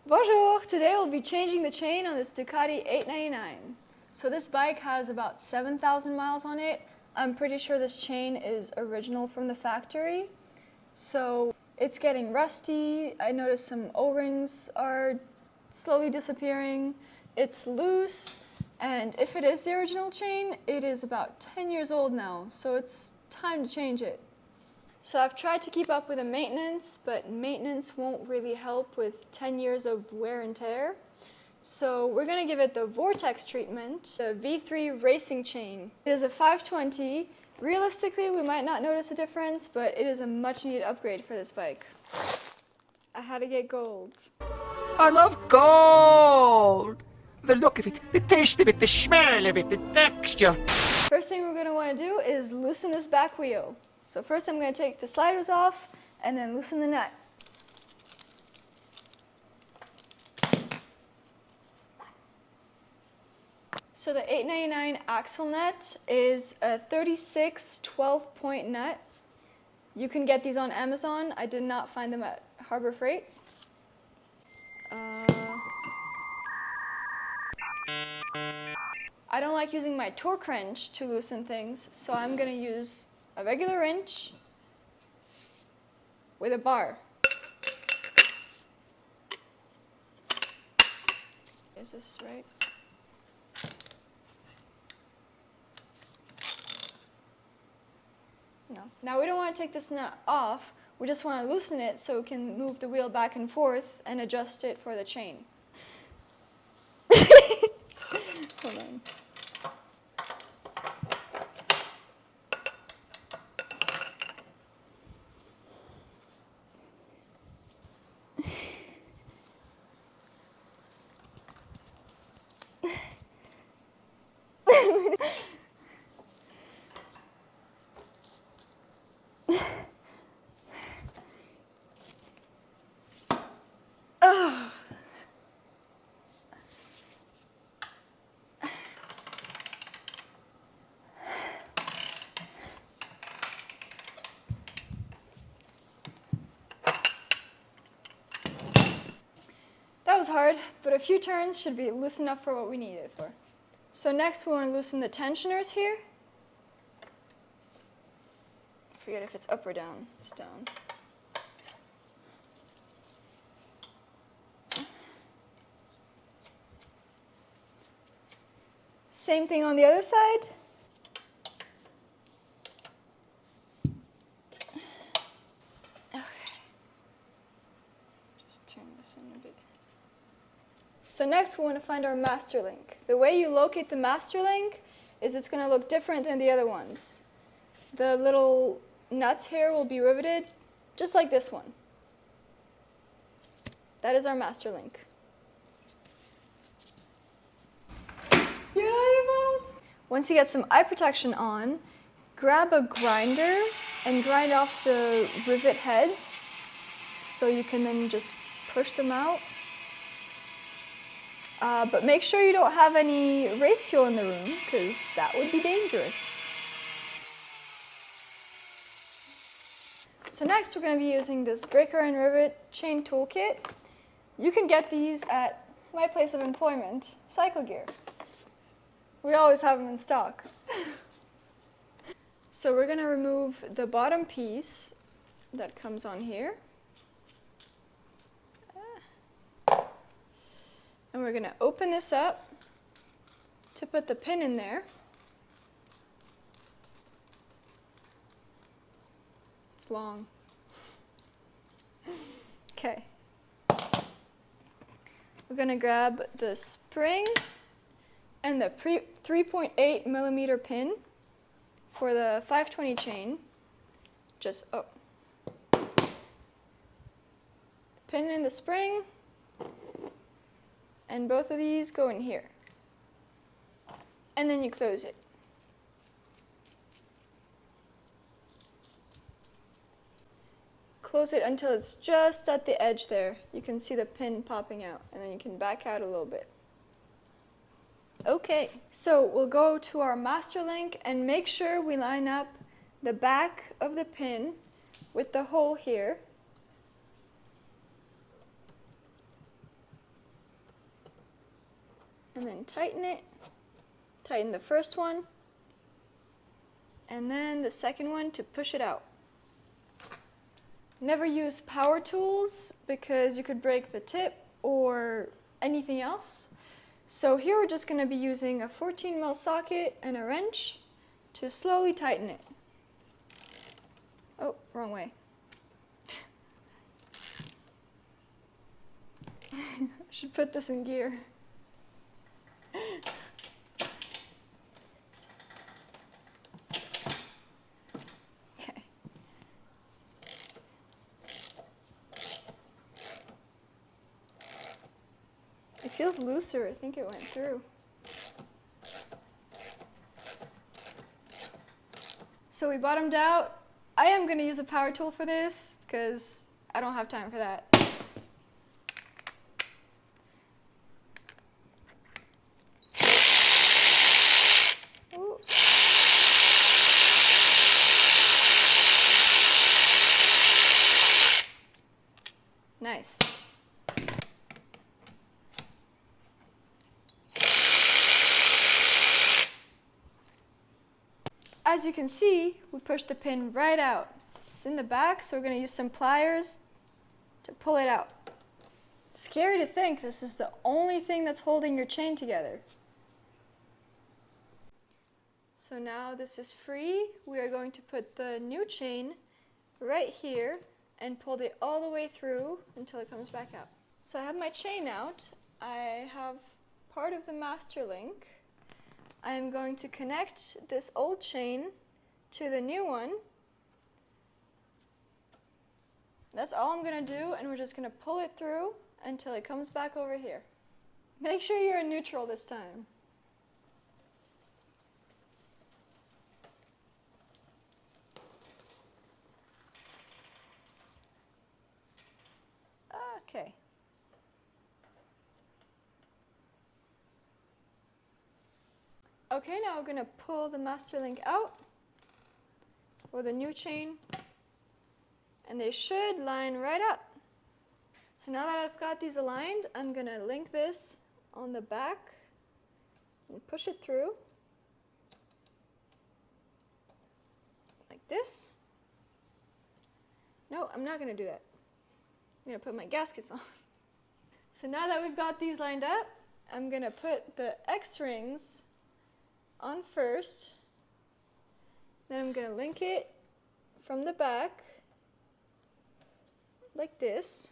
Bonjour! Today we'll be changing the chain on this Ducati 899. So this bike has about 7,000 miles on it. I'm pretty sure this chain is original from the factory. So it's getting rusty. I noticed some O-rings are slowly disappearing. It's loose, and if it is the original chain, it is about 10 years old now, so it's time to change it. So I've tried to keep up with the maintenance, but maintenance won't really help with 10 years of wear and tear. So we're going to give it the Vortex treatment, the V3 racing chain. It is a 520. Realistically, we might not notice a difference, but it is a much needed upgrade for this bike. I had to get gold. I love gold! The look of it, the taste of it, the smell of it, the texture. First thing we're going to want to do is loosen this back wheel. So first I'm going to take the sliders off and then loosen the nut. So the 899 axle nut is a 36 12-point nut. You can get these on Amazon. I did not find them at Harbor Freight. I don't like using my torque wrench to loosen things, so I'm going to use a regular wrench with a bar. Is this right? No. Now we don't want to take this nut off, we just want to loosen it so we can move the wheel back and forth and adjust it for the chain. Hold on. That was hard, but a few turns should be loose enough for what we need it for. So next we want to loosen the tensioners here. I forget if it's up or down. It's down. Same thing on the other side. Okay. Just turn this in a bit. So next we want to find our master link. The way you locate the master link is it's going to look different than the other ones. The little nuts here will be riveted just like this one. That is our master link. Beautiful! Once you get some eye protection on, grab a grinder and grind off the rivet head so you can then just push them out. But make sure you don't have any race fuel in the room, because that would be dangerous. So next we're going to be using this breaker and rivet chain toolkit. You can get these at my place of employment, Cycle Gear. We always have them in stock. So we're going to remove the bottom piece that comes on here. And we're going to open this up to put the pin in there. It's long. Okay. We're going to grab the spring and the 3.8 millimeter pin for the 520 chain. Just, pin in the spring. And both of these go in here. And then you close it. Close it until it's just at the edge there. You can see the pin popping out, and then you can back out a little bit. Okay, so we'll go to our master link and make sure we line up the back of the pin with the hole here. and then tighten it. Tighten the first one, and then the second one to push it out. Never use power tools because you could break the tip or anything else. So here we're just going to be using a 14mm socket and a wrench to slowly tighten it. Oh, wrong way. I should put this in gear. Okay. It feels looser. I think it went through. So we bottomed out. I am going to use a power tool for this because I don't have time for that. Ooh. Nice. As you can see, we pushed the pin right out. It's in the back, so we're going to use some pliers to pull it out. It's scary to think this is the only thing that's holding your chain together. So now this is free. We are going to put the new chain right here and pull it all the way through until it comes back out. So I have my chain out. I have part of the master link. I'm going to connect this old chain to the new one. That's all I'm going to do, and we're just going to pull it through until it comes back over here. Make sure you're in neutral this time. Okay. Okay, now we're going to pull the master link out for the new chain, and they should line right up. So now that I've got these aligned, I'm going to link this on the back and push it through like this. No, I'm not going to do that. I'm going to put my gaskets on. So now that we've got these lined up, I'm going to put the X-rings on first. Then I'm going to link it from the back like this.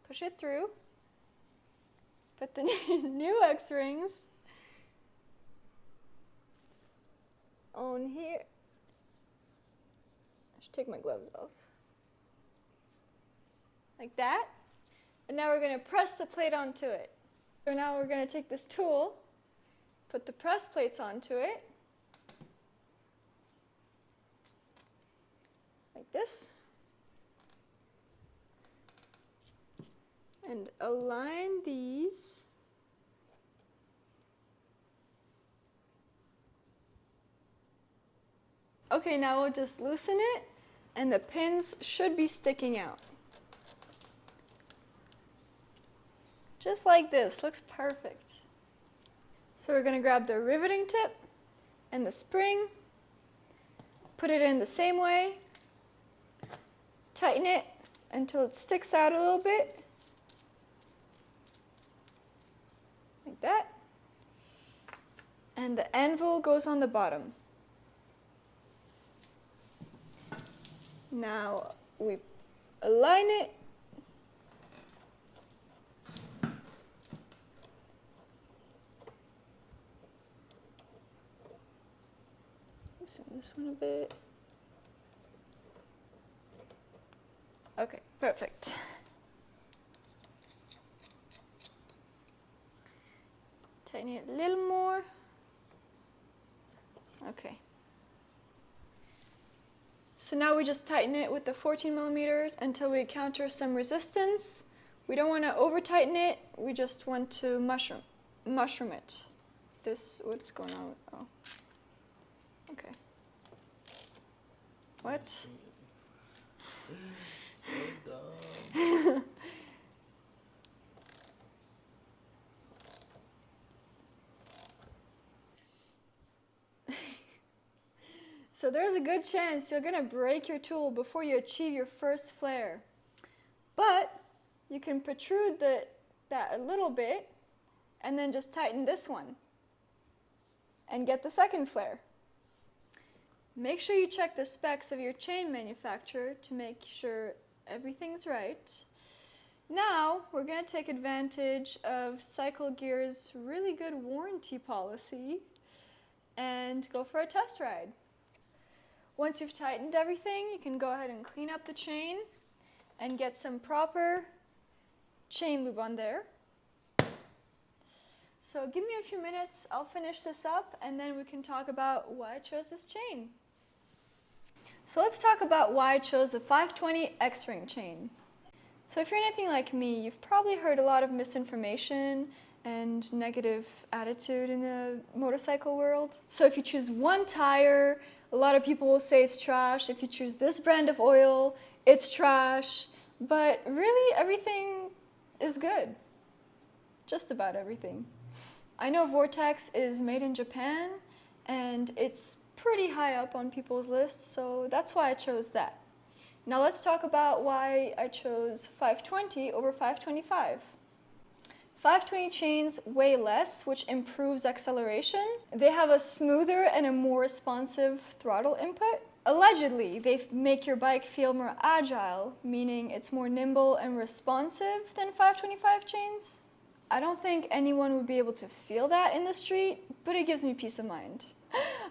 Push it through. Put the new X-rings on here. I should take my gloves off. Like that. And now we're going to press the plate onto it. So now we're going to take this tool, put the press plates onto it, like this, and align these Okay, now we'll just loosen it, and the pins should be sticking out. Just like this, looks perfect. So we're going to grab the riveting tip and the spring, put it in the same way, tighten it until it sticks out a little bit, like that, and the anvil goes on the bottom. Now we align it. Loosen this one a bit. Okay, perfect. Tighten it a little more. Okay. So now we just tighten it with the 14mm until we encounter some resistance. We don't want to over tighten it, we just want to mushroom it. What's going on? Oh. Okay. What? So dumb. So there's a good chance you're gonna break your tool before you achieve your first flare. But you can protrude that a little bit and then just tighten this one and get the second flare. Make sure you check the specs of your chain manufacturer to make sure everything's right. Now we're going to take advantage of Cycle Gear's really good warranty policy and go for a test ride. Once you've tightened everything, you can go ahead and clean up the chain and get some proper chain lube on there. So give me a few minutes, I'll finish this up, and then we can talk about why I chose this chain. So let's talk about why I chose the 520 X-ring chain. So if you're anything like me, you've probably heard a lot of misinformation and negative attitude in the motorcycle world. So if you choose one tire, a lot of people will say it's trash. If you choose this brand of oil, it's trash. But really, everything is good. Just about everything. I know Vortex is made in Japan, and it's pretty high up on people's lists, so that's why I chose that. Now let's talk about why I chose 520 over 525. 520 chains weigh less, which improves acceleration. They have a smoother and a more responsive throttle input. Allegedly, they make your bike feel more agile, meaning it's more nimble and responsive than 525 chains. I don't think anyone would be able to feel that in the street, but it gives me peace of mind.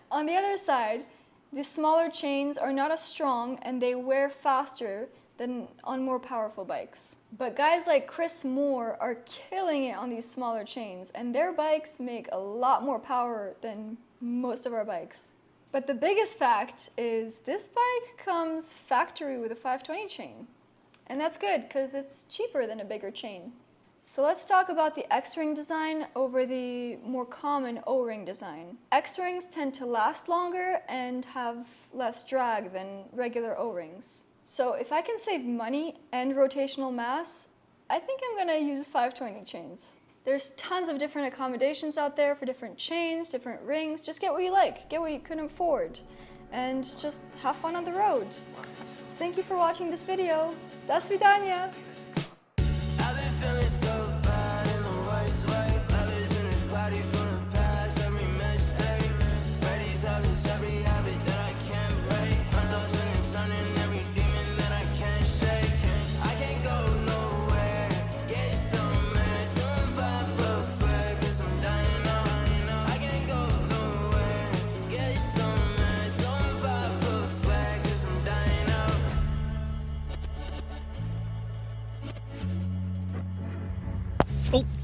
On the other side, the smaller chains are not as strong and they wear faster than on more powerful bikes. But guys like Chris Moore are killing it on these smaller chains, and their bikes make a lot more power than most of our bikes. But the biggest fact is this bike comes factory with a 520 chain. And that's good because it's cheaper than a bigger chain. So let's talk about the X-ring design over the more common O-ring design. X-rings tend to last longer and have less drag than regular O-rings. So if I can save money and rotational mass, I think I'm gonna use 520 chains. There's tons of different accommodations out there for different chains, different rings. Just get what you like, get what you can afford, and just have fun on the road. Thank you for watching this video. Do svidaniya! Oh!